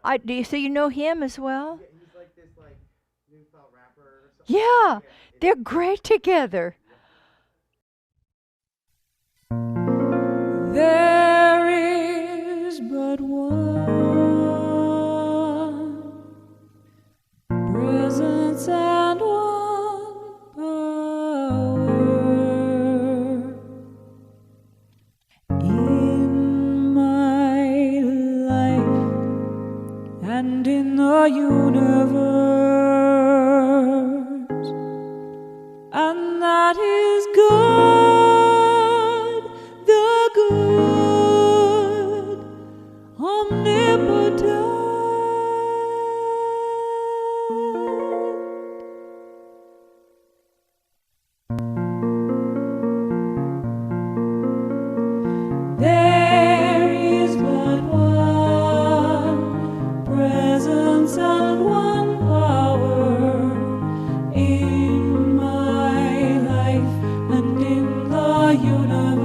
Do you, so you know him as well? Yeah, he's like this new style rapper or something. Yeah, Yeah, it's they're great together. yeah. There is but one presence and one power in my life and in the universe, and that is God, the good, omnipotent. There is but one presence and one power in my life and in the universe,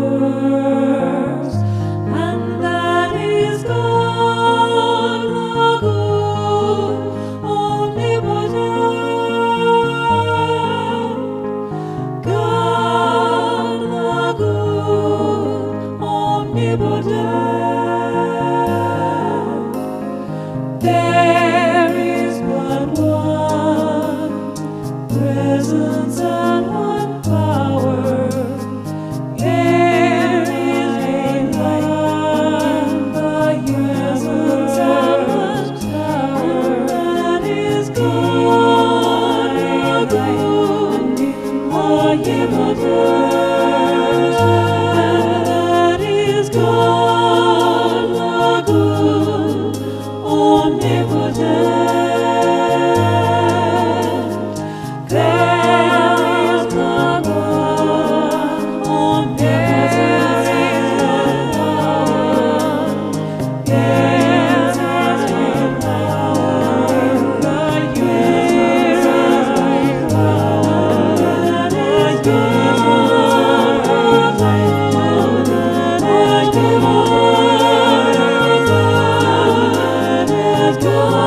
and that is God, the good, omnipotent. God, the good, omnipotent. There is but one presence and one power. There is but one presence and one power. That is God, the good, omnipotent. That is God, the good, omnipotent. There is but one omnipotent power. There is but power in the universe. That is God,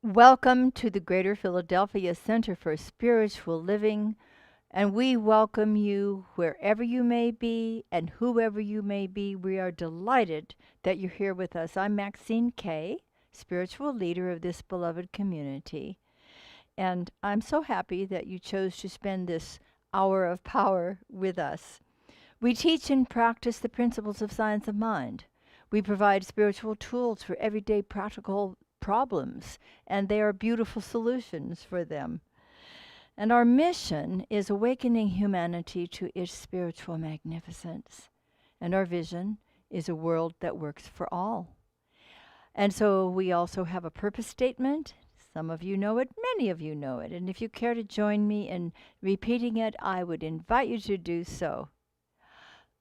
Welcome to the Greater Philadelphia Center for Spiritual Living, and we welcome you wherever you may be and whoever you may be. We are delighted that you're here with us. I'm Maxine Kaye, spiritual leader of this beloved community, and I'm so happy that you chose to spend this hour of power with us. We teach and practice the principles of science of mind. We provide spiritual tools for everyday practical problems, and they are beautiful solutions for them. And our mission is awakening humanity to its spiritual magnificence. And our vision is a world that works for all. And so we also have a purpose statement. Some of you know it, many of you know it. And if you care to join me in repeating it, I would invite you to do so.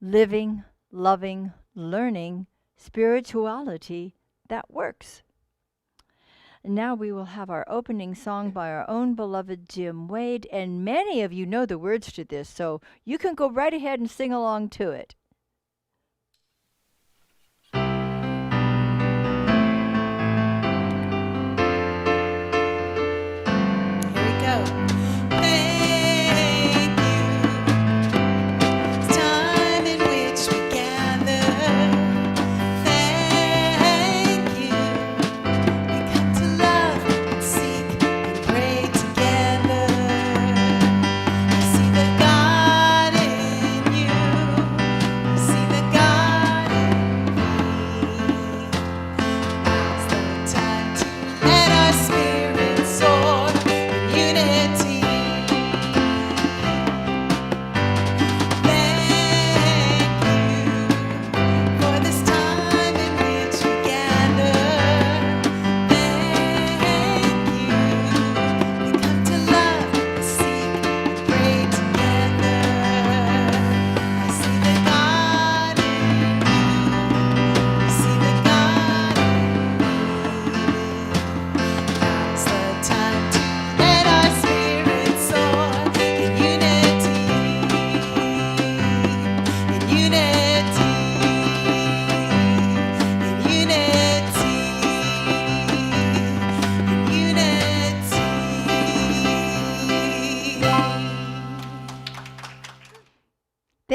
Living, loving, learning, spirituality that works. And now we will have our opening song by our own beloved Jim Wade, and many of you know the words to this, so you can go right ahead and sing along to it. Here we go. Thank you. It's time in which we gather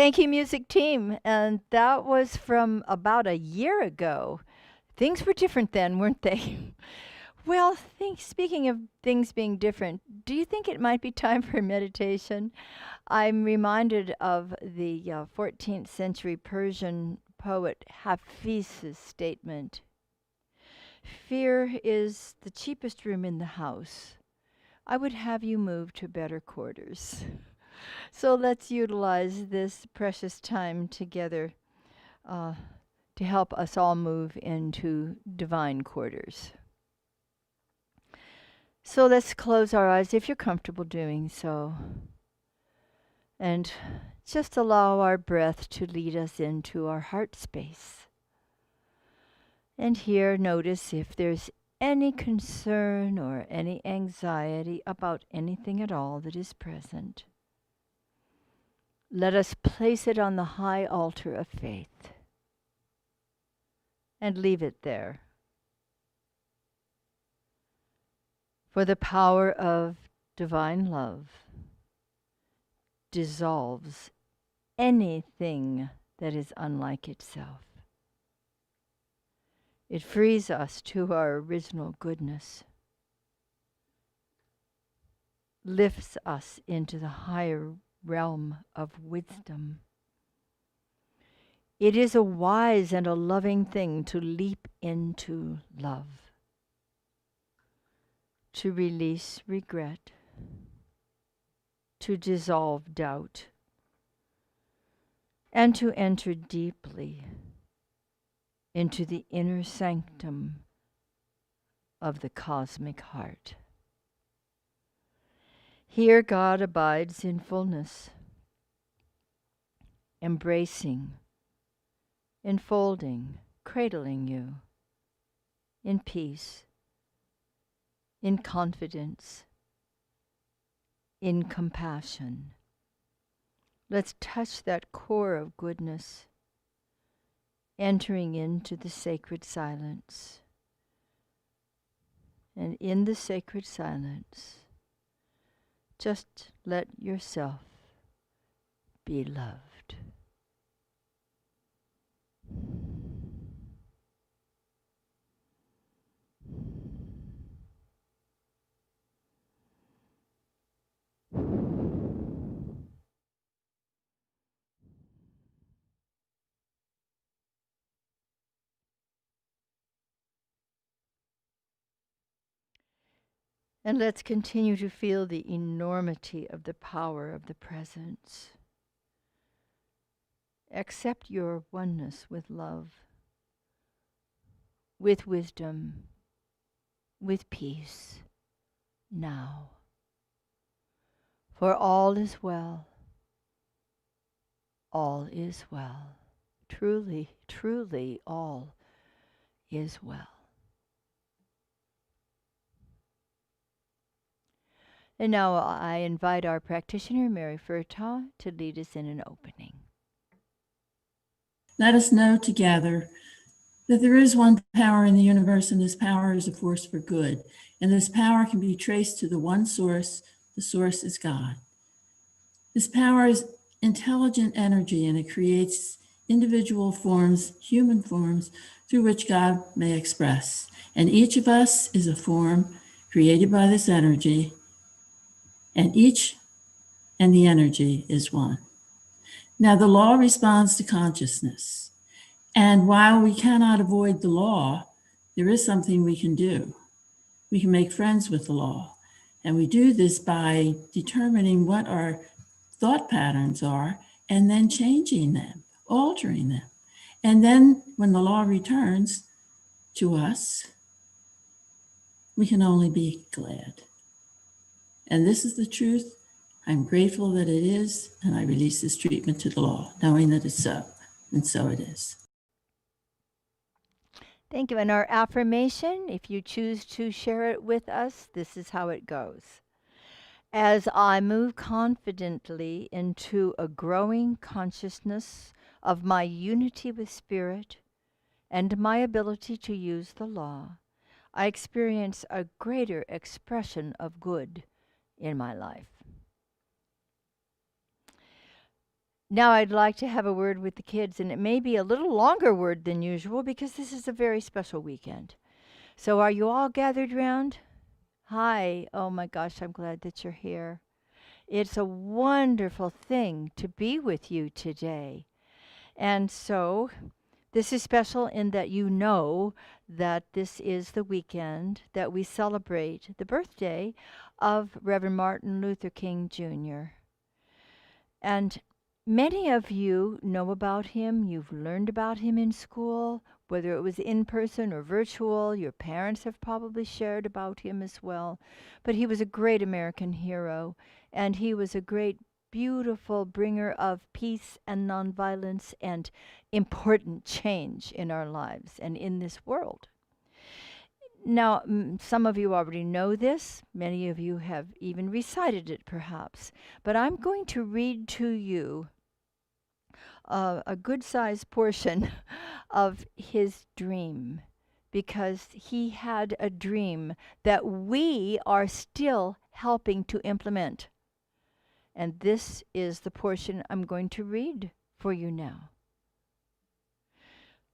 Thank you, music team. And that was from about a year ago. Things were different then, weren't they? Well, speaking of things being different, do you think it might be time for meditation? I'm reminded of the 14th century Persian poet Hafiz's statement: "Fear is the cheapest room in the house. I would have you move to better quarters." So let's utilize this precious time together uh, to help us all move into divine quarters. So let's close our eyes if you're comfortable doing so. And just allow our breath to lead us into our heart space. And here, notice if there's any concern or any anxiety about anything at all that is present. Let us place it on the high altar of faith and leave it there. For the power of divine love dissolves anything that is unlike itself. It frees us to our original goodness, lifts us into the higher realm of wisdom. It is a wise and a loving thing to leap into love, to release regret, to dissolve doubt, and to enter deeply into the inner sanctum of the cosmic heart. Here God abides in fullness, embracing, enfolding, cradling you in peace, in confidence, in compassion. Let's touch that core of goodness, entering into the sacred silence. And in the sacred silence, just let yourself be loved. And let's continue to feel the enormity of the power of the presence. Accept your oneness with love, with wisdom, with peace, now. For all is well. All is well. Truly, truly, all is well. And now I invite our practitioner, Mary Furtaw, to lead us in an opening. Let us know together that there is one power in the universe, and this power is a force for good. And this power can be traced to the one source. The source is God. This power is intelligent energy, and it creates individual forms, human forms, through which God may express. And each of us is a form created by this energy, and each and the energy is one. Now, the law responds to consciousness. And while we cannot avoid the law, there is something we can do. We can make friends with the law. And we do this by determining what our thought patterns are and then changing them, altering them. And then when the law returns to us, we can only be glad. And this is the truth. I'm grateful that it is, and I release this treatment to the law, knowing that it's so, and so it is. Thank you. And our affirmation, if you choose to share it with us, this is how it goes. As I move confidently into a growing consciousness of my unity with Spirit and my ability to use the law, I experience a greater expression of good in my life. Now I'd like to have a word with the kids, and it may be a little longer word than usual because this is a very special weekend. So are you all gathered round? Hi. Oh my gosh, I'm glad that you're here. It's a wonderful thing to be with you today. And so this is special in that you know that this is the weekend that we celebrate the birthday of Reverend Martin Luther King Jr. And many of you know about him. You've learned about him in school, whether it was in person or virtual. Your parents have probably shared about him as well. But he was a great American hero, and he was a great, beautiful bringer of peace and nonviolence and important change in our lives and in this world. Now, some of you already know this. Many of you have even recited it, perhaps. But I'm going to read to you a good-sized portion of his dream, because he had a dream that we are still helping to implement. And this is the portion I'm going to read for you now.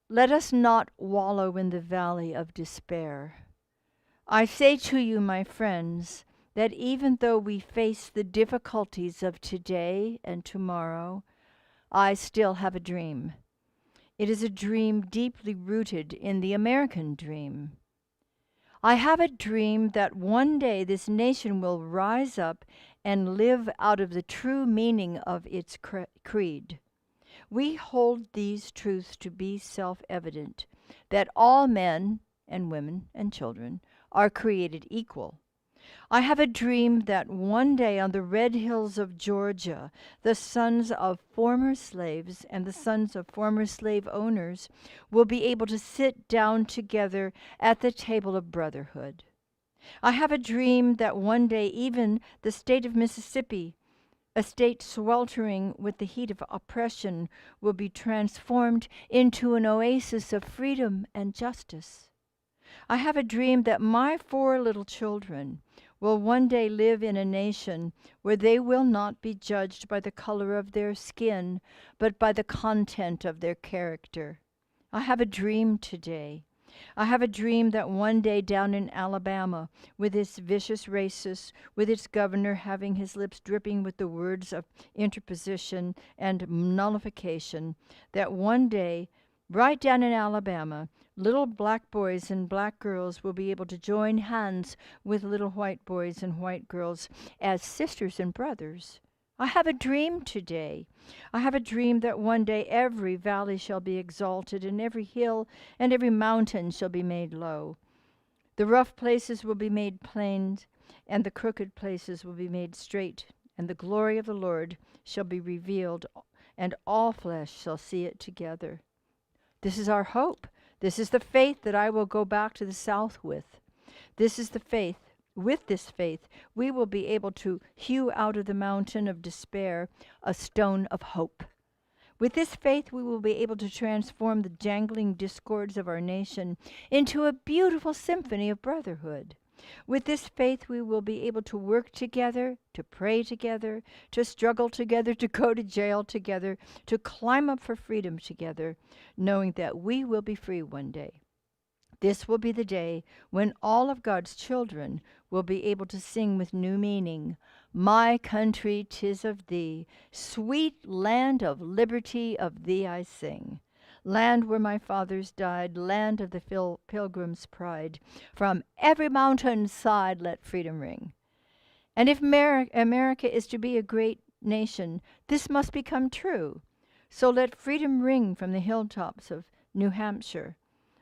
Let us not wallow in the valley of despair. I say to you, my friends, that even though we face the difficulties of today and tomorrow, I still have a dream. It is a dream deeply rooted in the American dream. I have a dream that one day this nation will rise up and live out of the true meaning of its creed. We hold these truths to be self-evident, that all men and women and children are created equal. I have a dream that one day on the red hills of Georgia, the sons of former slaves and the sons of former slave owners will be able to sit down together at the table of brotherhood. I have a dream that one day even the state of Mississippi, a state sweltering with the heat of oppression, will be transformed into an oasis of freedom and justice. I have a dream that my 4 little children will one day live in a nation where they will not be judged by the color of their skin, but by the content of their character. I have a dream today. I have a dream that one day down in Alabama, with its vicious racists, with its governor having his lips dripping with the words of interposition and nullification, that one day, right down in Alabama, little black boys and black girls will be able to join hands with little white boys and white girls as sisters and brothers. I have a dream today. I have a dream that one day every valley shall be exalted, and every hill and every mountain shall be made low. The rough places will be made plain, and the crooked places will be made straight, and the glory of the Lord shall be revealed, and all flesh shall see it together. This is our hope. This is the faith that I will go back to the South with. This is the faith. With this faith, we will be able to hew out of the mountain of despair a stone of hope. With this faith, we will be able to transform the jangling discords of our nation into a beautiful symphony of brotherhood. With this faith, we will be able to work together, to pray together, to struggle together, to go to jail together, to climb up for freedom together, knowing that we will be free one day. This will be the day when all of God's children will be able to sing with new meaning. My country, 'tis of thee, sweet land of liberty, of thee I sing. Land where my fathers died, land of the pilgrim's pride. From every mountain side let freedom ring. And if America is to be a great nation, this must become true. So let freedom ring from the hilltops of New Hampshire.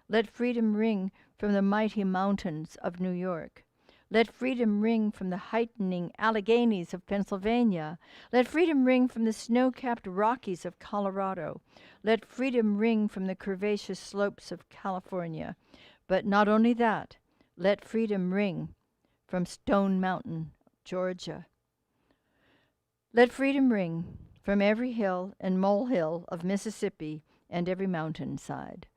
Let freedom ring from the mighty mountains of New York. Let freedom ring from the heightening Alleghenies of Pennsylvania. Let freedom ring from the snow-capped Rockies of Colorado. Let freedom ring from the curvaceous slopes of California. But not only that, let freedom ring from Stone Mountain, Georgia. Let freedom ring from every hill and molehill of Mississippi and every mountainside.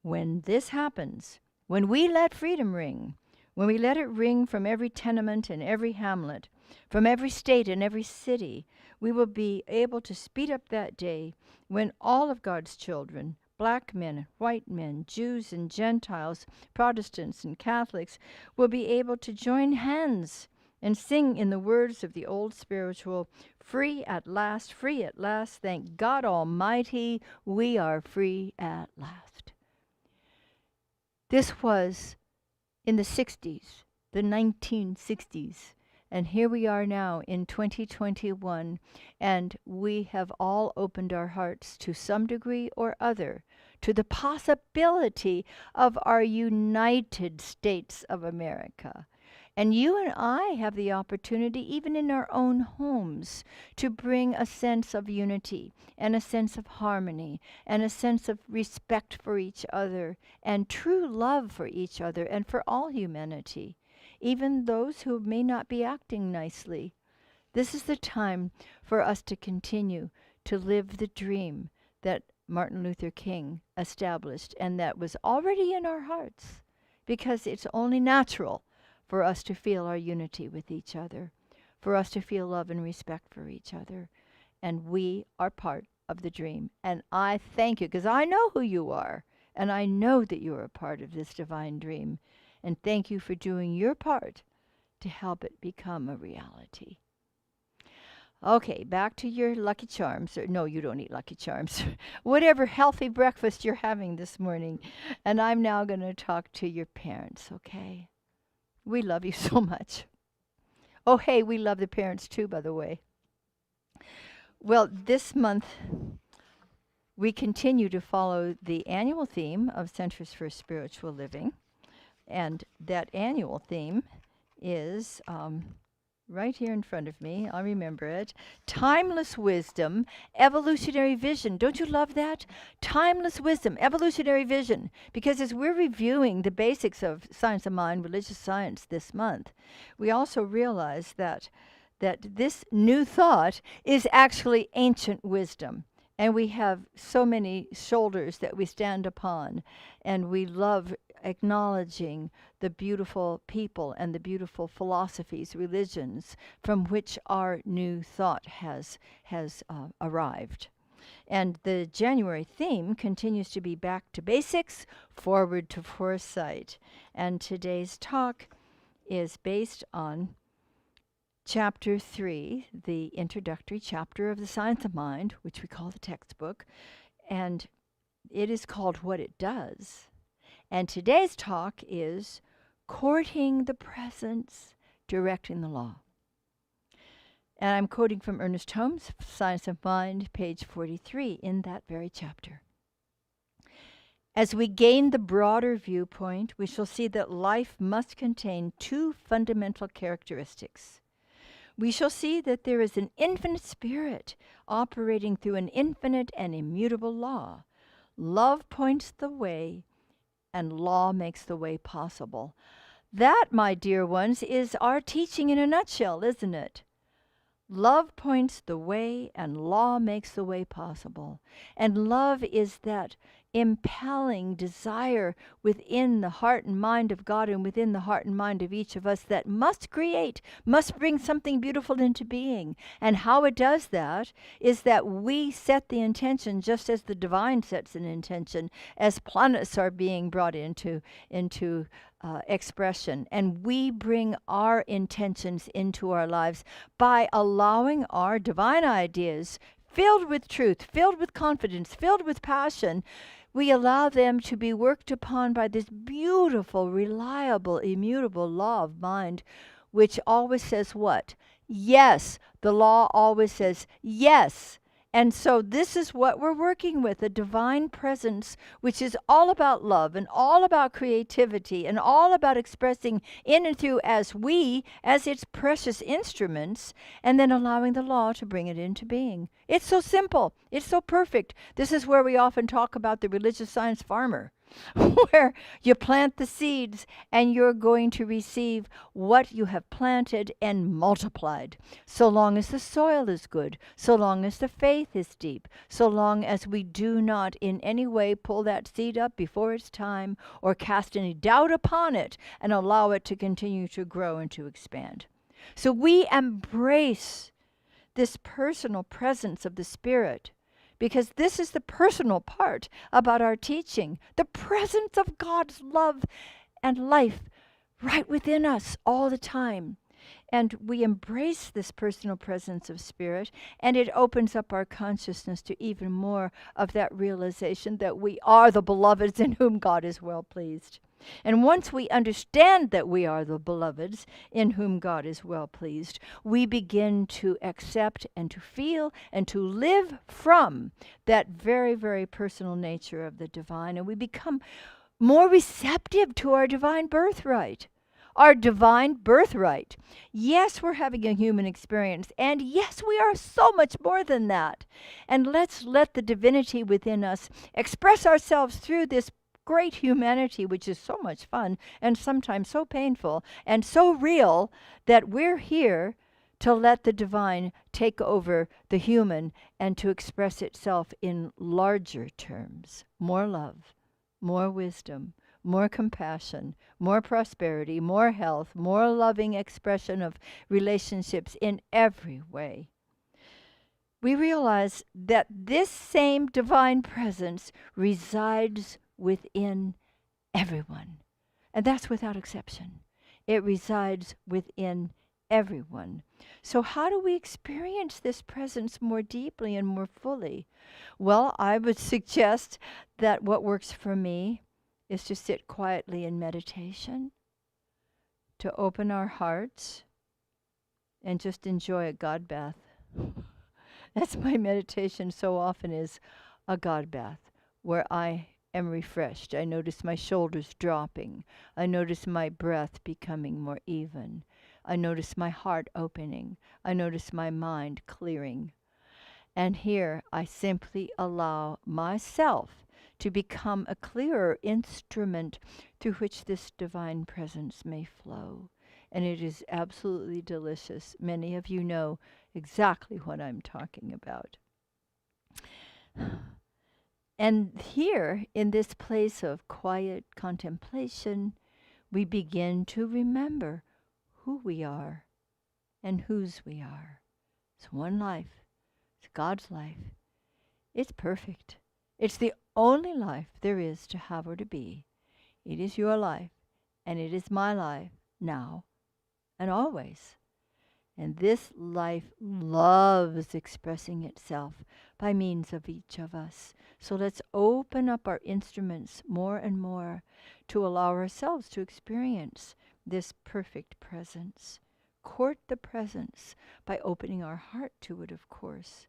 When this happens, when we let freedom ring, when we let it ring from every tenement and every hamlet, from every state and every city. We will be able to speed up that day when all of God's children, black men, white men, Jews and Gentiles, Protestants and Catholics, will be able to join hands and sing in the words of the old spiritual, free at last, thank God Almighty, we are free at last. This was in the 60s, the 1960s, and here we are now in 2021, and we have all opened our hearts to some degree or other to the possibility of our United States of America. And you and I have the opportunity, even in our own homes, to bring a sense of unity and a sense of harmony and a sense of respect for each other and true love for each other and for all humanity, even those who may not be acting nicely. This is the time for us to continue to live the dream that Martin Luther King established and that was already in our hearts, because it's only natural for us to feel our unity with each other, for us to feel love and respect for each other. And we are part of the dream. And I thank you, because I know who you are, and I know that you are a part of this divine dream. And thank you for doing your part to help it become a reality. Okay, back to your Lucky Charms. No, you don't eat Lucky Charms. Whatever healthy breakfast you're having this morning. And I'm now going to talk to your parents, okay? We love you so much. Oh, hey, we love the parents too, by the way. Well, this month, we continue to follow the annual theme of Centers for Spiritual Living. And that annual theme is right here in front of me. I'll remember it. Timeless wisdom, evolutionary vision. Don't you love that? Timeless wisdom, evolutionary vision. Because as we're reviewing the basics of science of mind, religious science this month, we also realize that this new thought is actually ancient wisdom. And we have so many shoulders that we stand upon. And we love acknowledging the beautiful people and the beautiful philosophies, religions from which our new thought has arrived. And the January theme continues to be back to basics, forward to foresight. And today's talk is based on Chapter 3, the introductory chapter of the Science of Mind, which we call the textbook, and it is called What It Does. And today's talk is Courting the Presence, Directing the Law. And I'm quoting from Ernest Holmes' Science of Mind, page 43, in that very chapter. As we gain the broader viewpoint, we shall see that life must contain two fundamental characteristics. We shall see that there is an infinite spirit operating through an infinite and immutable law. Love points the way, and law makes the way possible. That, my dear ones, is our teaching in a nutshell, isn't it? Love points the way, and law makes the way possible. And love is that impelling desire within the heart and mind of God and within the heart and mind of each of us that must create, must bring something beautiful into being. And how it does that is that we set the intention just as the divine sets an intention, as planets are being brought into expression. And we bring our intentions into our lives by allowing our divine ideas, filled with truth, filled with confidence, filled with passion, we allow them to be worked upon by this beautiful, reliable, immutable law of mind, which always says what? Yes. The law always says yes. And so this is what we're working with, a divine presence, which is all about love and all about creativity and all about expressing in and through as its precious instruments, and then allowing the law to bring it into being. It's so simple. It's so perfect. This is where we often talk about the religious science farmer, where you plant the seeds and you're going to receive what you have planted and multiplied. So long as the soil is good, so long as the faith is deep, so long as we do not in any way pull that seed up before it's time or cast any doubt upon it and allow it to continue to grow and to expand. So we embrace this personal presence of the Spirit, because this is the personal part about our teaching, the presence of God's love and life right within us all the time. And we embrace this personal presence of Spirit, and it opens up our consciousness to even more of that realization that we are the beloveds in whom God is well pleased. And once we understand that we are the beloveds in whom God is well pleased, we begin to accept and to feel and to live from that very, very personal nature of the divine. And we become more receptive to our divine birthright. Our divine birthright. Yes, we're having a human experience, and yes, we are so much more than that. And let's let the divinity within us express ourselves through this great humanity, which is so much fun and sometimes so painful and so real, that we're here to let the divine take over the human and to express itself in larger terms. More love, more wisdom, more compassion, more prosperity, more health, more loving expression of relationships in every way. We realize that this same divine presence resides within everyone. And that's without exception. It resides within everyone. So how do we experience this presence more deeply and more fully? Well, I would suggest that what works for me is to sit quietly in meditation, to open our hearts, and just enjoy a God bath. That's my meditation so often, is a God bath, where I am refreshed. I notice my shoulders dropping. I notice my breath becoming more even. I notice my heart opening. I notice my mind clearing. And here I simply allow myself to become a clearer instrument through which this divine presence may flow. And it is absolutely delicious. Many of you know exactly what I'm talking about. And here, in this place of quiet contemplation, we begin to remember who we are and whose we are. It's one life. It's God's life. It's perfect. It's the only life there is to have or to be. It is your life, and it is my life, now and always. And this life loves expressing itself by means of each of us. So let's open up our instruments more and more to allow ourselves to experience this perfect presence. Court the presence by opening our heart to it, of course.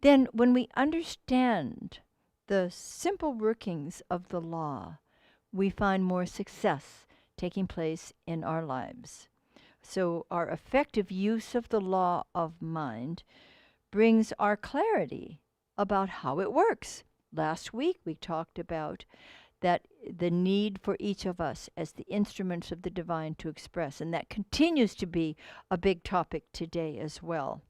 Then when we understand the simple workings of the law, we find more success taking place in our lives. So our effective use of the law of mind brings our clarity about how it works. Last week we talked about that the need for each of us as the instruments of the divine to express, and that continues to be a big topic today as well.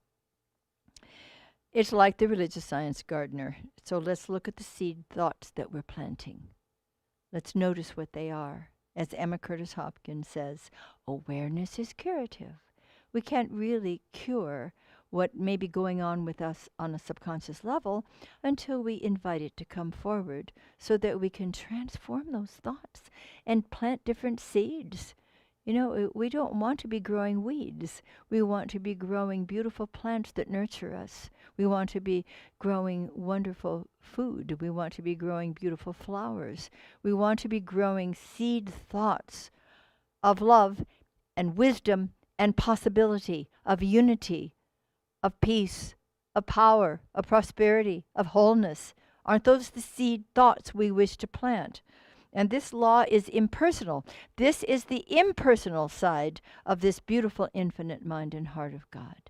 It's like the religious science gardener. So let's look at the seed thoughts that we're planting. Let's notice what they are. As Emma Curtis Hopkins says, awareness is curative. We can't really cure what may be going on with us on a subconscious level until we invite it to come forward so that we can transform those thoughts and plant different seeds. You know, we don't want to be growing weeds. We want to be growing beautiful plants that nurture us. We want to be growing wonderful food. We want to be growing beautiful flowers. We want to be growing seed thoughts of love and wisdom and possibility, of unity, of peace, of power, of prosperity, of wholeness. Aren't those the seed thoughts we wish to plant? And this law is impersonal. This is the impersonal side of this beautiful infinite mind and heart of God.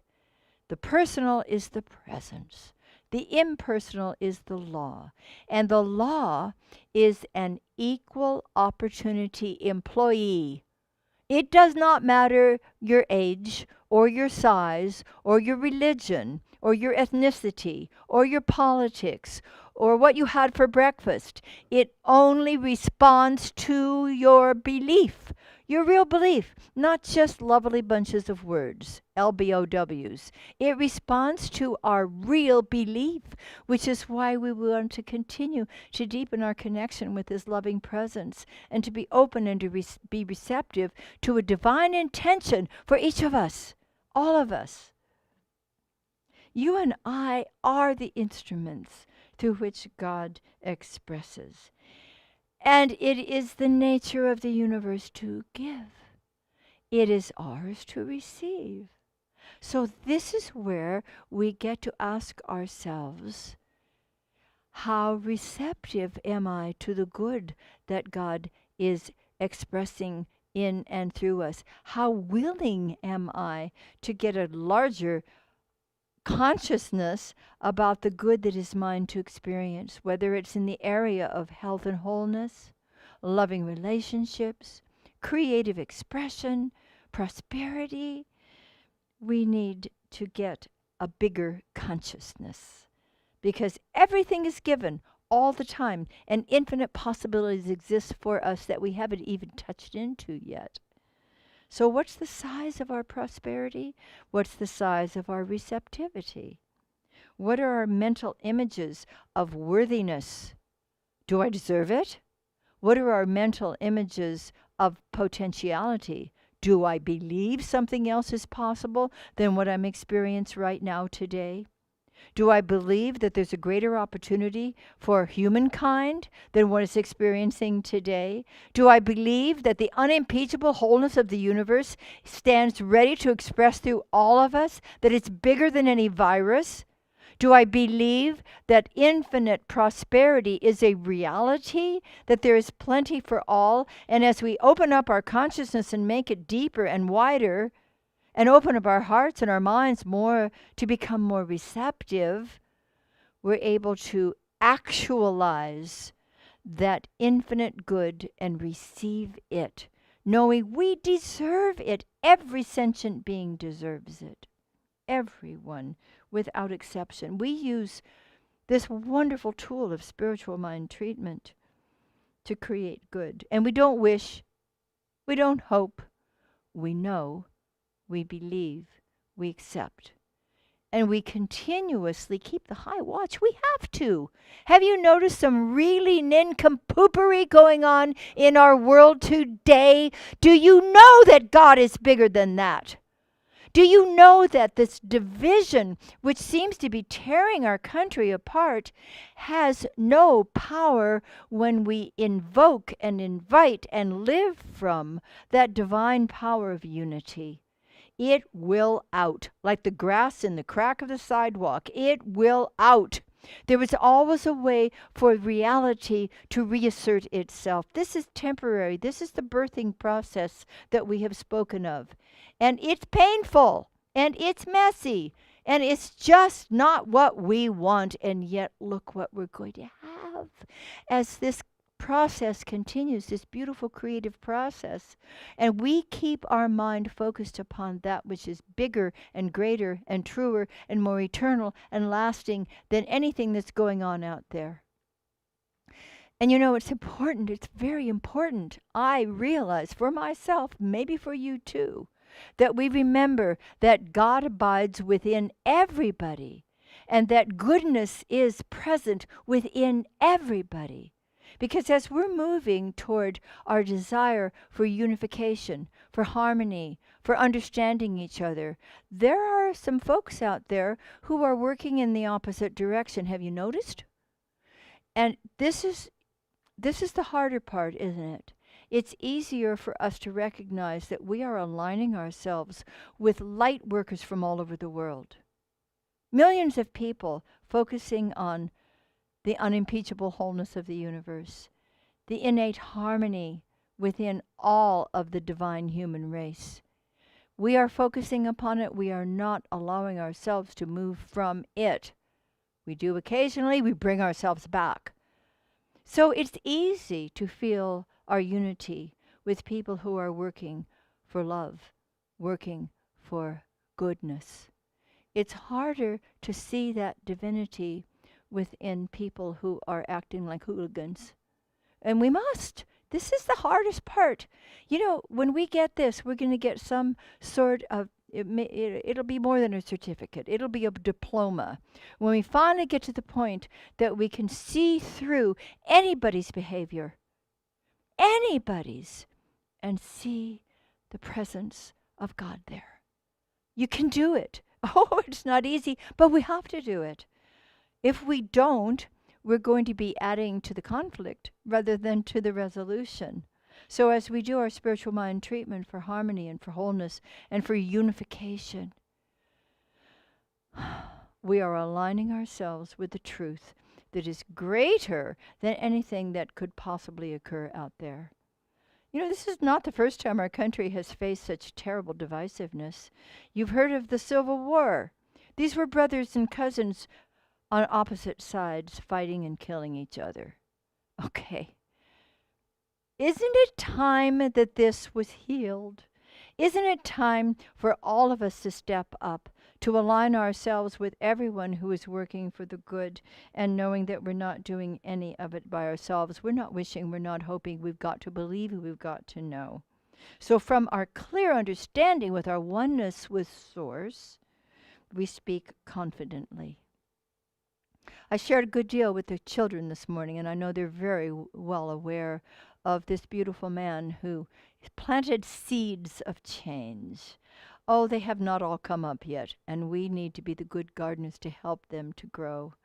The personal is the presence. The impersonal is the law. And the law is an equal opportunity employee. It does not matter your age or your size or your religion or your ethnicity or your politics or what you had for breakfast. It only responds to your belief, Your real belief, not just lovely bunches of words, LBOWs. It responds to our real belief, which is why we want to continue to deepen our connection with His loving presence and to be open and to be receptive to a divine intention for each of us, all of us. You and I are the instruments through which God expresses. And it is the nature of the universe to give. It is ours to receive. So this is where we get to ask ourselves, how receptive am I to the good that God is expressing in and through us? How willing am I to get a larger consciousness about the good that is mine to experience, whether it's in the area of health and wholeness, loving relationships, creative expression, prosperity. We need to get a bigger consciousness because everything is given all the time and infinite possibilities exist for us that we haven't even touched into yet. So what's the size of our prosperity? What's the size of our receptivity? What are our mental images of worthiness? Do I deserve it? What are our mental images of potentiality? Do I believe something else is possible than what I'm experiencing right now today? Do I believe that there's a greater opportunity for humankind than what it's experiencing today? Do I believe that the unimpeachable wholeness of the universe stands ready to express through all of us, that it's bigger than any virus? Do I believe that infinite prosperity is a reality, that there is plenty for all, and as we open up our consciousness and make it deeper and wider, and open up our hearts and our minds more to become more receptive, we're able to actualize that infinite good and receive it, knowing we deserve it. Every sentient being deserves it. Everyone, without exception. We use this wonderful tool of spiritual mind treatment to create good. And we don't wish, we don't hope, we know, we believe, we accept. And we continuously keep the high watch. We have to. Have you noticed some really nincompoopery going on in our world today? Do you know that God is bigger than that? Do you know that this division, which seems to be tearing our country apart, has no power when we invoke and invite and live from that divine power of unity? It will out, like the grass in the crack of the sidewalk. It will out. There is always a way for reality to reassert itself. This is temporary. This is the birthing process that we have spoken of. And it's painful, and it's messy, and it's just not what we want. And yet, look what we're going to have as this process continues, this beautiful creative process, and we keep our mind focused upon that which is bigger and greater and truer and more eternal and lasting than anything that's going on out there. And you know, it's important, it's very important. I realize for myself, maybe for you too, that we remember that God abides within everybody and that goodness is present within everybody. Because as we're moving toward our desire for unification, for harmony, for understanding each other, there are some folks out there who are working in the opposite direction. Have you noticed? And this is the harder part, isn't it? It's easier for us to recognize that we are aligning ourselves with light workers from all over the world. Millions of people focusing on the unimpeachable wholeness of the universe, the innate harmony within all of the divine human race. We are focusing upon it. We are not allowing ourselves to move from it. We do occasionally. We bring ourselves back. So it's easy to feel our unity with people who are working for love, working for goodness. It's harder to see that divinity within people who are acting like hooligans. And we must, This is the hardest part. You know, when we get this, we're going to get some sort of, it'll be more than a certificate. It'll be a diploma. When we finally get to the point that we can see through anybody's behavior, anybody's, and see the presence of God there. You can do it. Oh, it's not easy, but we have to do it. If we don't, we're going to be adding to the conflict rather than to the resolution. So as we do our spiritual mind treatment for harmony and for wholeness and for unification, we are aligning ourselves with the truth that is greater than anything that could possibly occur out there. You know, this is not the first time our country has faced such terrible divisiveness. You've heard of the Civil War. These were brothers and cousins on opposite sides fighting and killing each other. Okay. Isn't it time that this was healed? Isn't it time for all of us to step up, to align ourselves with everyone who is working for the good and knowing that we're not doing any of it by ourselves? We're not wishing, we're not hoping, we've got to believe, we've got to know. So from our clear understanding with our oneness with Source, we speak confidently. I shared a good deal with the children this morning, and I know they're very well aware of this beautiful man who planted seeds of change. Oh, they have not all come up yet, and we need to be the good gardeners to help them to grow.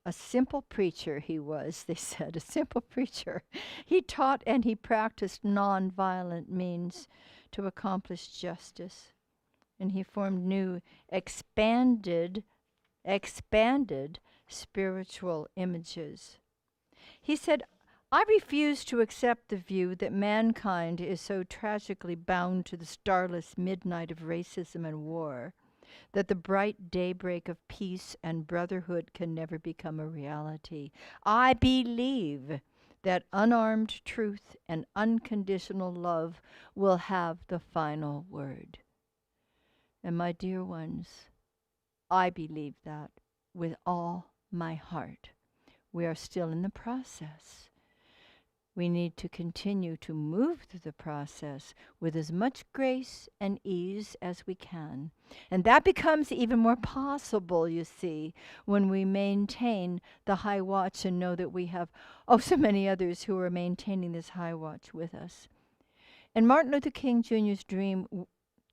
A simple preacher he was, they said, a simple preacher. He taught and he practiced nonviolent means to accomplish justice. And he formed new, expanded spiritual images. He said, I refuse to accept the view that mankind is so tragically bound to the starless midnight of racism and war that the bright daybreak of peace and brotherhood can never become a reality. I believe that unarmed truth and unconditional love will have the final word. And my dear ones, I believe that with all my heart. We are still in the process. We need to continue to move through the process with as much grace and ease as we can. And that becomes even more possible, you see, when we maintain the high watch and know that we have, so many others who are maintaining this high watch with us. And Martin Luther King Jr.'s dream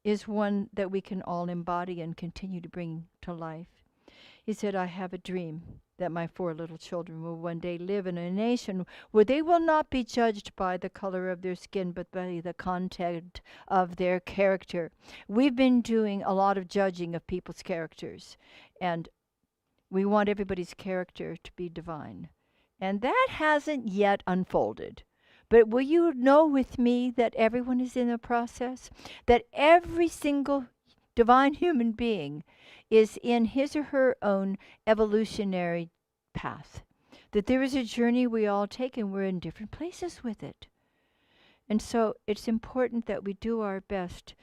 is one that we can all embody and continue to bring to life. He said, I have a dream that my 4 little children will one day live in a nation where they will not be judged by the color of their skin, but by the content of their character. We've been doing a lot of judging of people's characters, and we want everybody's character to be divine. And that hasn't yet unfolded. But will you know with me that everyone is in the process? That every single divine human being is in his or her own evolutionary path. That there is a journey we all take and we're in different places with it. And so it's important that we do our best.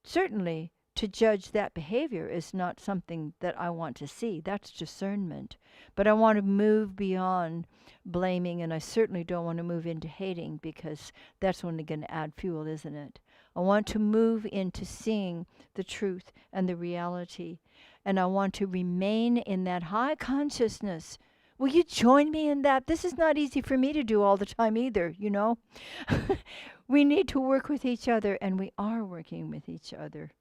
Certainly, to judge that behavior is not something that I want to see. That's discernment. But I want to move beyond blaming, and I certainly don't want to move into hating, because that's only going to add fuel, isn't it? I want to move into seeing the truth and the reality, and I want to remain in that high consciousness. Will you join me in that? This is not easy for me to do all the time either, you know. We need to work with each other, and we are working with each other.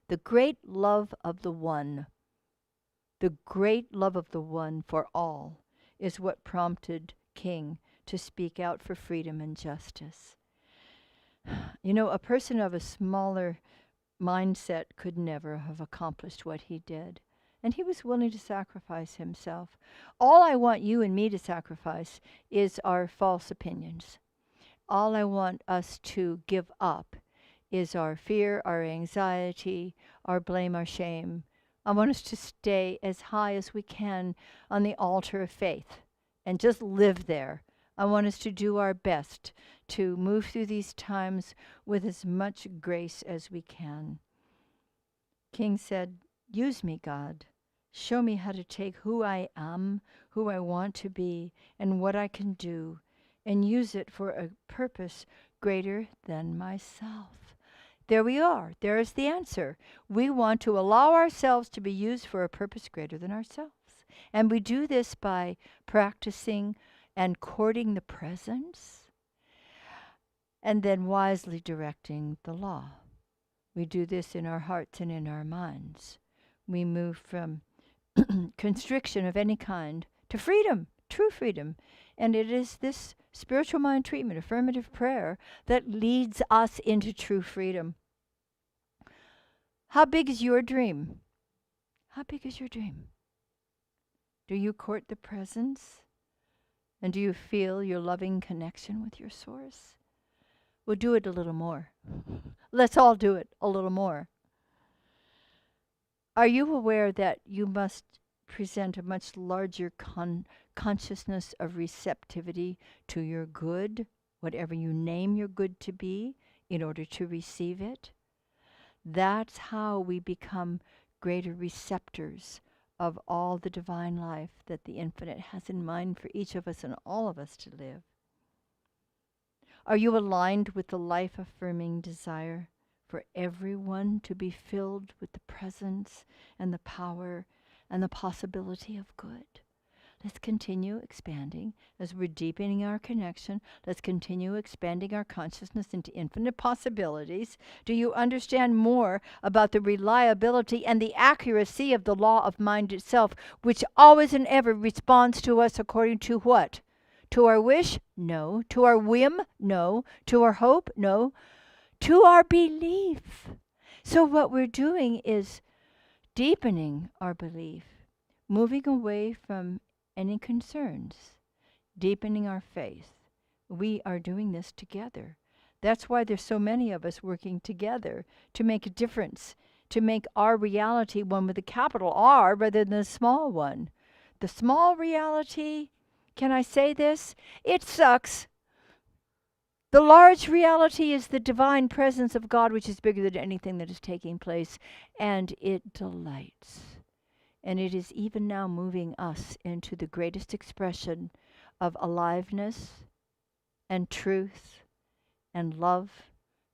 The great love of the one for all is what prompted King to speak out for freedom and justice. You know, a person of a smaller mindset could never have accomplished what he did. And he was willing to sacrifice himself. All I want you and me to sacrifice is our false opinions. All I want us to give up is our fear, our anxiety, our blame, our shame. I want us to stay as high as we can on the altar of faith and just live there. I want us to do our best to move through these times with as much grace as we can. King said, use me, God. Show me how to take who I am, who I want to be, and what I can do, and use it for a purpose greater than myself. There we are. There is the answer. We want to allow ourselves to be used for a purpose greater than ourselves. And we do this by practicing and courting the presence and then wisely directing the law. We do this in our hearts and in our minds. We move from constriction of any kind to freedom, true freedom. And it is this spiritual mind treatment, affirmative prayer, that leads us into true freedom. How big is your dream? How big is your dream? Do you court the presence? And do you feel your loving connection with your source? We'll do it a little more. Let's all do it a little more. Are you aware that you must present a much larger consciousness of receptivity to your good, whatever you name your good to be, in order to receive it? That's how we become greater receptors of all the divine life that the Infinite has in mind for each of us and all of us to live. Are you aligned with the life-affirming desire for everyone to be filled with the presence and the power and the possibility of good? Let's continue expanding as we're deepening our connection. Let's continue expanding our consciousness into infinite possibilities. Do you understand more about the reliability and the accuracy of the law of mind itself, which always and ever responds to us according to what? To our wish? No. To our whim? No. To our hope? No. To our belief. So what we're doing is deepening our belief, moving away from any concerns, deepening our faith. We are doing this together. That's why there's so many of us working together to make a difference, to make our reality one with a capital R rather than a small one. The small reality, can I say this? It sucks. The large reality is the divine presence of God, which is bigger than anything that is taking place, and it delights. And it is even now moving us into the greatest expression of aliveness and truth and love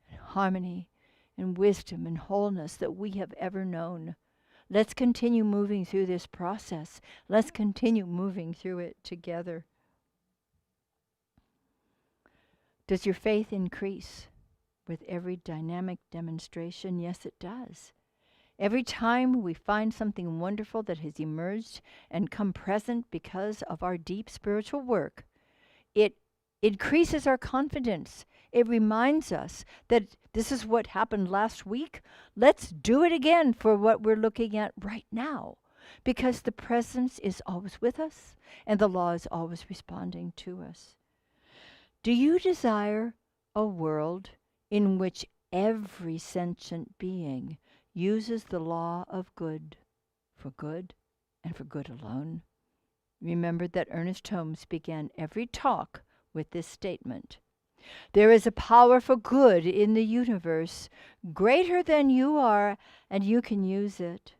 and harmony and wisdom and wholeness that we have ever known. Let's continue moving through this process. Let's continue moving through it together. Does your faith increase with every dynamic demonstration? Yes, it does. Every time we find something wonderful that has emerged and come present because of our deep spiritual work, it increases our confidence. It reminds us that this is what happened last week. Let's do it again for what we're looking at right now, because the presence is always with us and the law is always responding to us. Do you desire a world in which every sentient being uses the law of good and for good alone? Remember that Ernest Holmes began every talk with this statement. There is a power for good in the universe greater than you are, and you can use it.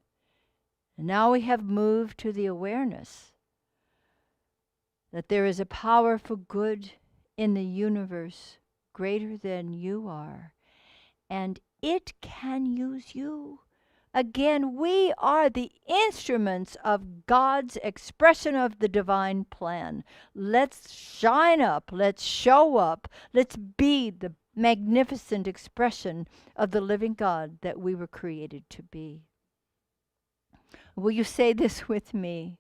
And now we have moved to the awareness that there is a power for good in the universe greater than you are, and it can use you. Again, we are the instruments of God's expression of the divine plan. Let's shine up, let's show up, let's be the magnificent expression of the living God that we were created to be. Will you say this with me?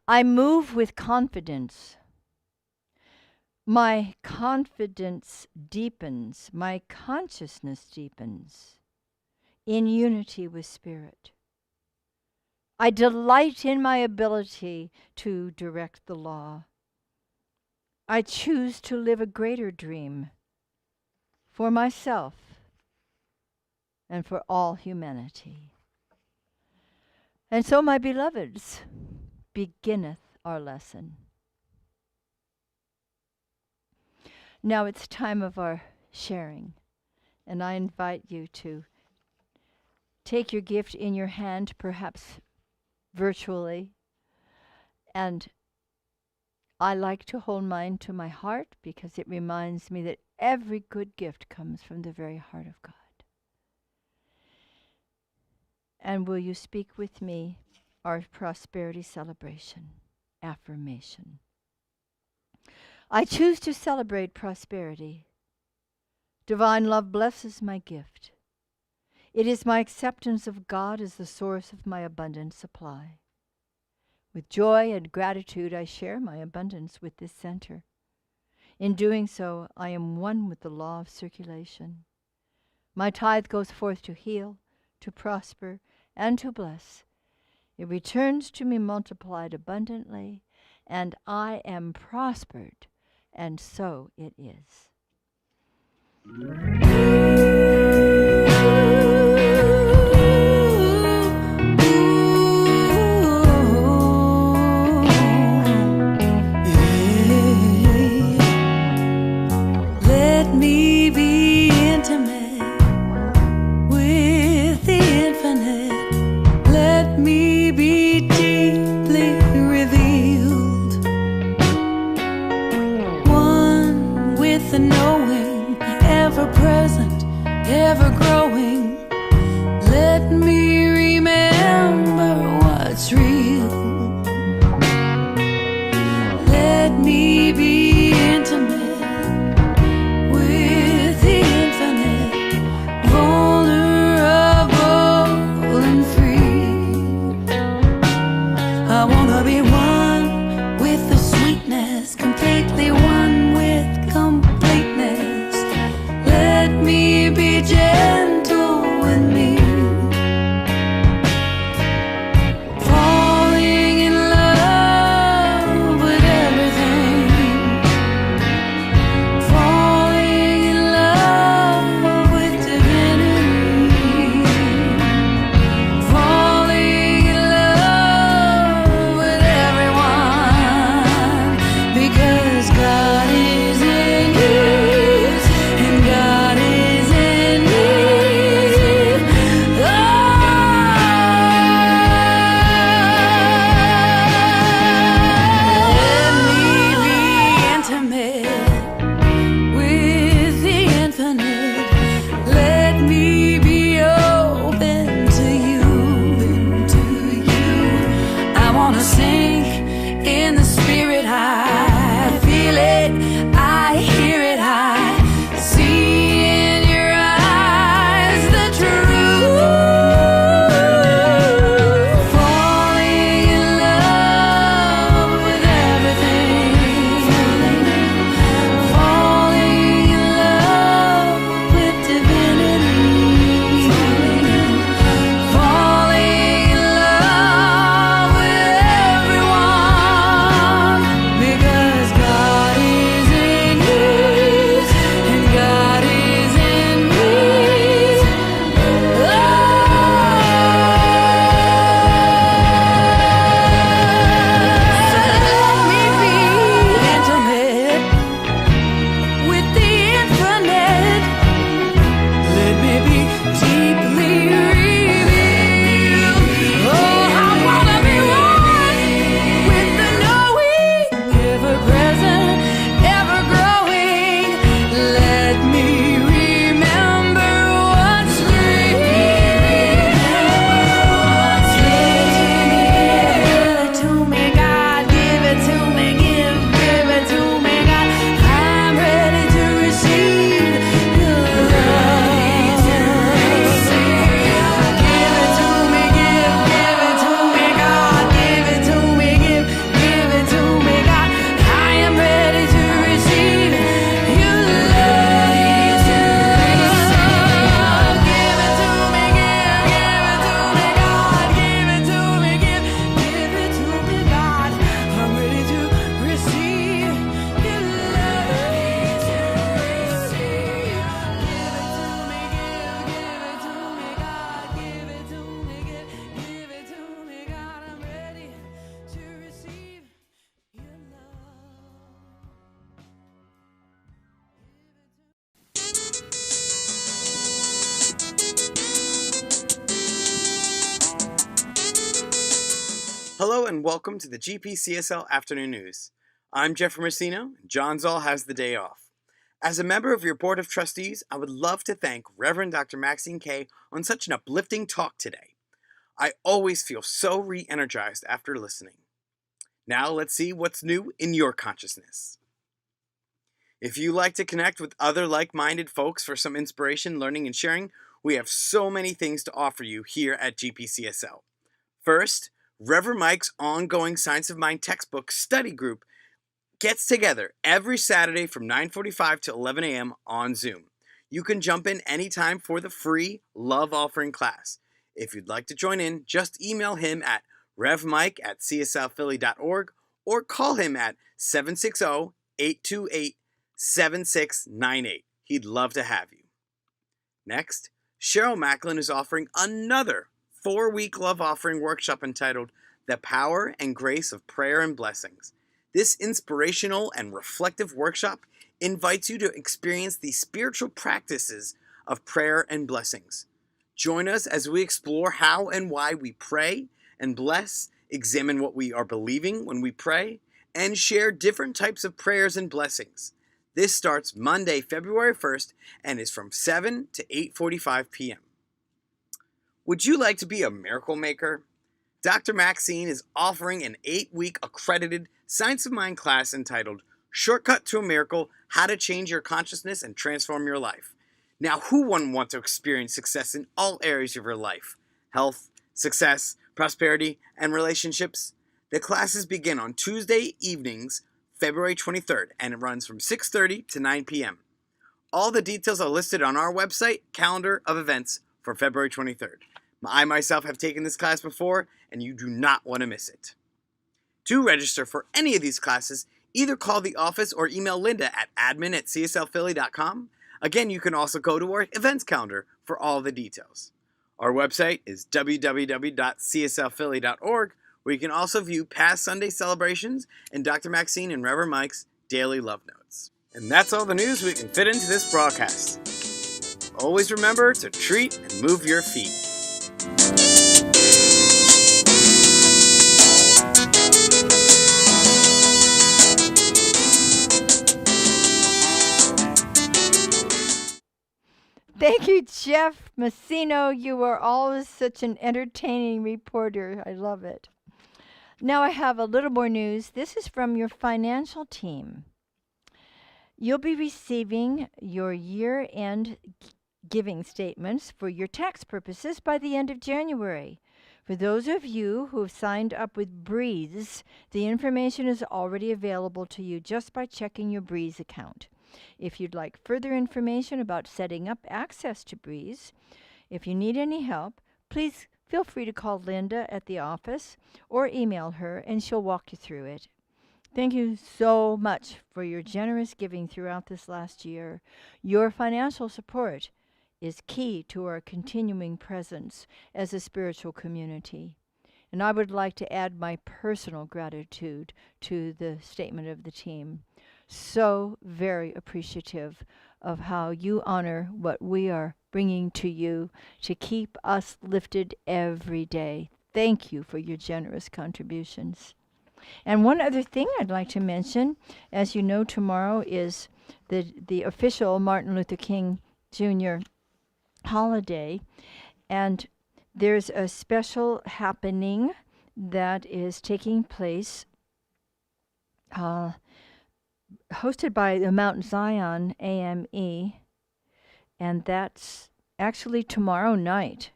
I move with confidence. My confidence deepens, my consciousness deepens in unity with Spirit. I delight in my ability to direct the law. I choose to live a greater dream for myself and for all humanity. And so, my beloveds, beginneth our lesson. Now it's time of our sharing, and I invite you to take your gift in your hand, perhaps virtually, and I like to hold mine to my heart because it reminds me that every good gift comes from the very heart of God. And will you speak with me our prosperity celebration, affirmation? I choose to celebrate prosperity. Divine love blesses my gift. It is my acceptance of God as the source of my abundant supply. With joy and gratitude, I share my abundance with this center. In doing so, I am one with the law of circulation. My tithe goes forth to heal, to prosper, and to bless. It returns to me multiplied abundantly, and I am prospered, and so it is. Let me be intimate with the infinite. Let me be deeply revealed. One with the knowing, ever present, ever growing. Let me remember what's real. Let me be intimate with the infinite, vulnerable and free. I wanna be one with the sweetness, completely one with completeness. Let me be gentle with me, falling in love with everything, falling in love with divinity, falling in love with everyone, because God is in you and God is in me. Let me be intimate with the infinite. Let me be open to you, I wanna sink in the spirit. I feel it, I hear it, I see in your eyes the truth. Falling in love with everything, falling in love with divinity, falling in love with everyone, because God is in you and God is in me. Let me be intimate with the infinite. Let me be deeply revealed. Oh, I wanna be one with the knowing, ever present, ever growing. Let me remember what's real. Give it to me, God. Give it to me, give it to me, God. I'm ready to receive your love. Give it to me, give it to me, God. Give it to me, give it to me, God. I am ready to receive your love. Give it to me, give it to me, God. Give it to me, give it to me, God. I'm ready to receive your love. Give it to me, give it to me, God. I'm ready to receive your Hello and welcome to the GPCSL Afternoon News. I'm Jeffrey Messino, and John Zoll has the day off. As a member of your Board of Trustees, I would love to thank Reverend Dr. Maxine Kaye on such an uplifting talk today. I always feel so re-energized after listening. Now let's see what's new in your consciousness. If you like to connect with other like-minded folks for some inspiration, learning, and sharing, we have so many things to offer you here at GPCSL. First, Reverend Mike's ongoing Science of Mind textbook study group gets together every Saturday from 9:45 to 11 a.m. on Zoom. You can jump in anytime for the free Love Offering class. If you'd like to join in, just email him at revmike@cslphilly.org or call him at 760-828-7698. He'd love to have you. Next, Cheryl Macklin is offering another 4-week Love Offering workshop entitled The Power and Grace of Prayer and Blessings. This inspirational and reflective workshop invites you to experience the spiritual practices of prayer and blessings. Join us as we explore how and why we pray and bless, examine what we are believing when we pray, and share different types of prayers and blessings. This starts Monday, February 1st, and is from 7 to 8:45 p.m. Would you like to be a miracle maker? Dr. Maxine is offering an 8-week accredited Science of Mind class entitled Shortcut to a Miracle, How to Change Your Consciousness and Transform Your Life. Now, who wouldn't want to experience success in all areas of your life? Health, success, prosperity, and relationships? The classes begin on Tuesday evenings, February 23rd, and it runs from 6:30 to 9 p.m. All the details are listed on our website, calendar of events for February 23rd. I myself have taken this class before, and you do not want to miss it. To register for any of these classes, either call the office or email Linda at admin@cslphilly.com. Again, you can also go to our events calendar for all the details. Our website is www.cslphilly.org, where you can also view past Sunday celebrations and Dr. Maxine and Reverend Mike's daily love notes. And that's all the news we can fit into this broadcast. Always remember to treat and move your feet. Thank you, Jeff Messino. You are always such an entertaining reporter. I love it. Now I have a little more news. This is from your financial team. You'll be receiving your year-end giving statements for your tax purposes by the end of January. For those of you who have signed up with Breeze, the information is already available to you just by checking your Breeze account. If you'd like further information about setting up access to Breeze, if you need any help, please feel free to call Linda at the office or email her and she'll walk you through it. Thank you so much for your generous giving throughout this last year. Your financial support is key to our continuing presence as a spiritual community. And I would like to add my personal gratitude to the statement of the team. So very appreciative of how you honor what we are bringing to you to keep us lifted every day. Thank you for your generous contributions. And one other thing I'd like to mention, as you know, tomorrow is the official Martin Luther King Jr. holiday, and there's a special happening that is taking place hosted by the Mount Zion AME, and that's actually tomorrow night.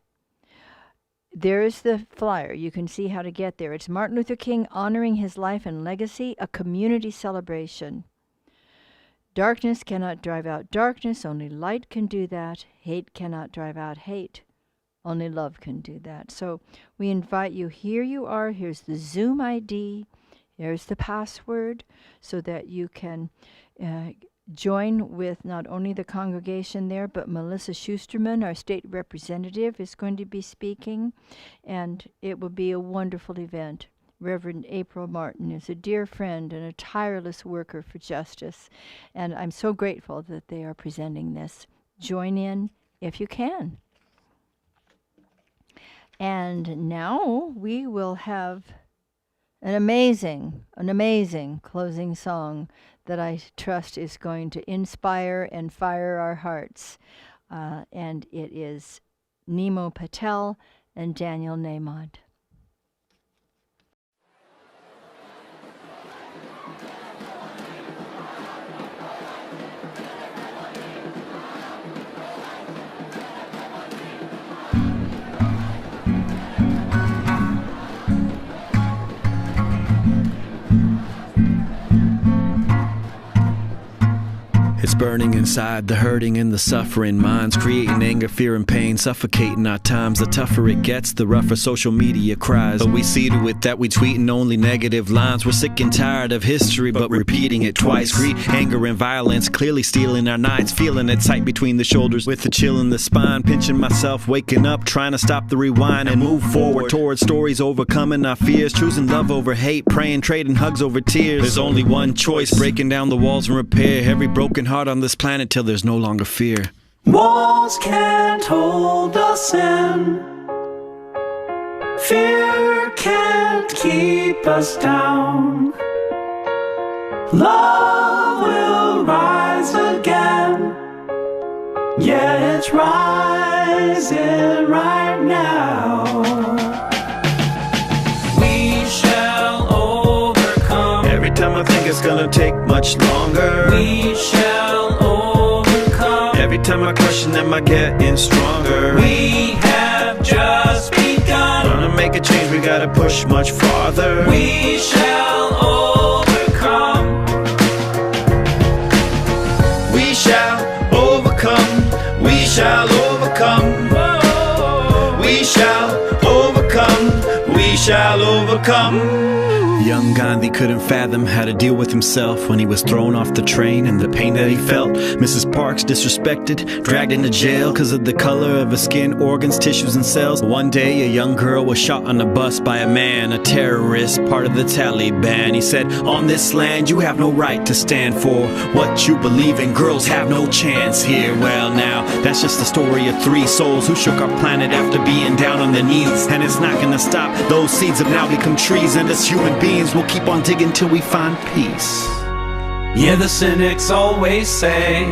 There's the flyer. You can see how to get there. It's Martin Luther King Honoring His Life and Legacy, a community celebration. Darkness cannot drive out darkness. Only light can do that. Hate cannot drive out hate. Only love can do that. So we invite you. Here you are. Here's the Zoom ID. Here's the password so that you can join with not only the congregation there, but Melissa Schusterman, our state representative, is going to be speaking, and it will be a wonderful event. Reverend April Martin is a dear friend and a tireless worker for justice, and I'm so grateful that they are presenting this. Join in if you can. And now we will have an amazing closing song that I trust is going to inspire and fire our hearts. And it is Nemo Patel and Daniel Namod. It's burning inside, the hurting and the suffering minds, creating anger, fear and pain, suffocating our times. The tougher it gets, the rougher social media cries. But we see to it that we tweeting only negative lines. We're sick and tired of history, but repeating it twice. Greed, anger and violence, clearly stealing our nights. Feeling it tight between the shoulders, with a chill in the spine. Pinching myself, waking up, trying to stop the rewind and move forward towards stories, overcoming our fears. Choosing love over hate, praying, trading hugs over tears. There's only one choice, breaking down the walls and repair every broken heart on this planet till there's no longer fear. Walls can't hold us in. Fear can't keep us down. Love will rise again. Yeah, it's rising right now. We shall overcome. Every time I think it's gonna take much longer, We shall overcome. every time I question, am I getting stronger? We have just begun. Gonna make a change, we gotta push much farther. We shall overcome. We shall overcome. We shall overcome. We shall overcome. We shall overcome. Young Gandhi couldn't fathom how to deal with himself when he was thrown off the train and the pain that he felt. Mrs. Parks disrespected, dragged into jail because of the color of her skin, organs, tissues, and cells. One day, a young girl was shot on a bus by a man, a terrorist, part of the Taliban. He said, "On this land, you have no right to stand for what you believe in. Girls have no chance here." Well, now, that's just the story of three souls who shook our planet after being down on their knees. And it's not gonna stop. Those seeds have now become trees, and as human beings, we'll keep on digging till we find peace. Yeah, the cynics always say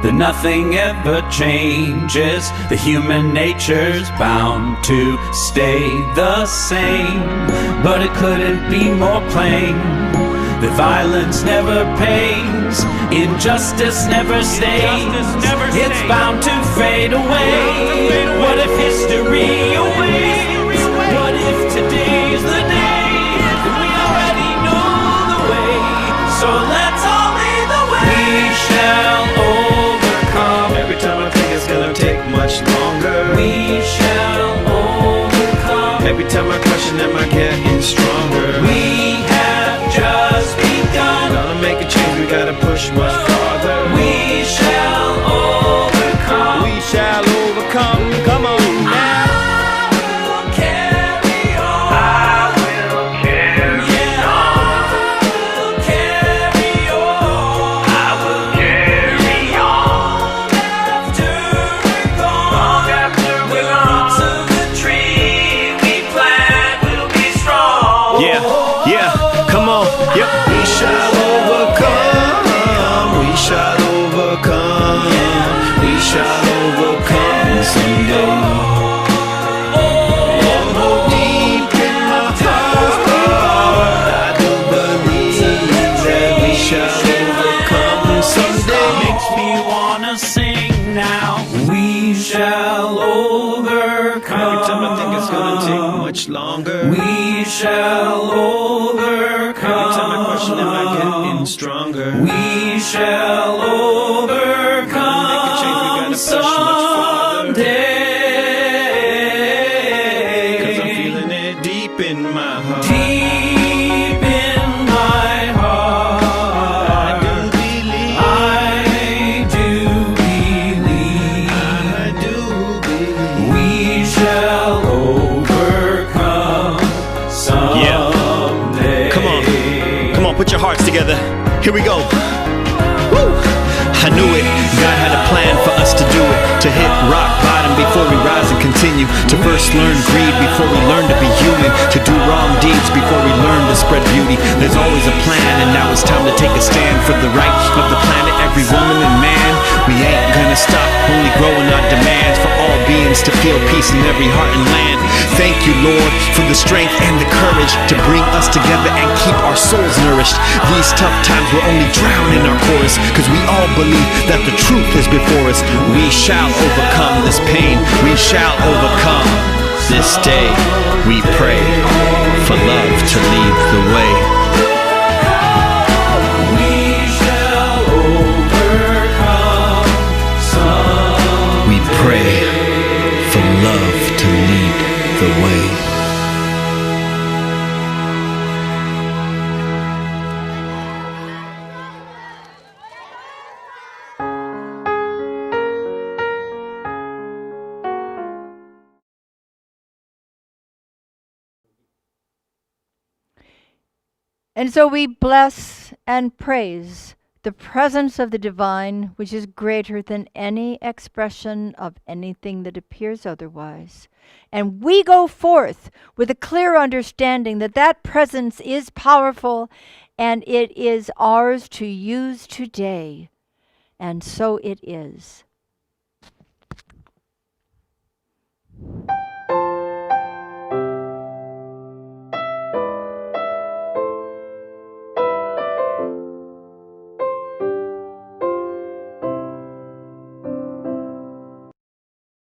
that nothing ever changes. The human nature's bound to stay the same. But it couldn't be more plain that violence never pays, injustice never stays. It's bound to fade away. What if history awaits? What if today's the day? We already know the way, so let's all lead the way. We shall overcome. Every time I think it's gonna take much longer, We shall overcome. every time I question, am I getting stronger? We have just begun. Gonna make a change, we gotta push much farther. We shall overcome. We shall overcome. Come on now. Longer. We shall overcome. Every time I question, am I getting stronger? We shall overcome. Make a change, we gotta push much farther. Someday. 'Cause I'm feeling it deep in my heart. Deep in my heart. I do believe. I do believe. I do believe. We shall overcome someday. Come on, put your hearts together. Here we go. Woo! I knew it. God had a plan for us to do it. To hit rock bottom before we rise and continue. dream, to first learn greed before we learn to be human, to do wrong deeds before we learn to spread beauty. There's always a plan, and now it's time to take a stand for the right of the planet, every woman and man. We ain't gonna stop, only growing our demands for all beings to feel peace in every heart and land. Thank you, Lord, for the strength and the courage to bring us together and keep our souls nourished. These tough times will only drown in our chorus, cause we all believe that the truth is before us. We shall overcome this pain, we shall overcome this day. We pray for love to lead the way. We pray for love to lead the way. And so we bless and praise the presence of the divine, which is greater than any expression of anything that appears otherwise. And we go forth with a clear understanding that that presence is powerful and it is ours to use today. And so it is.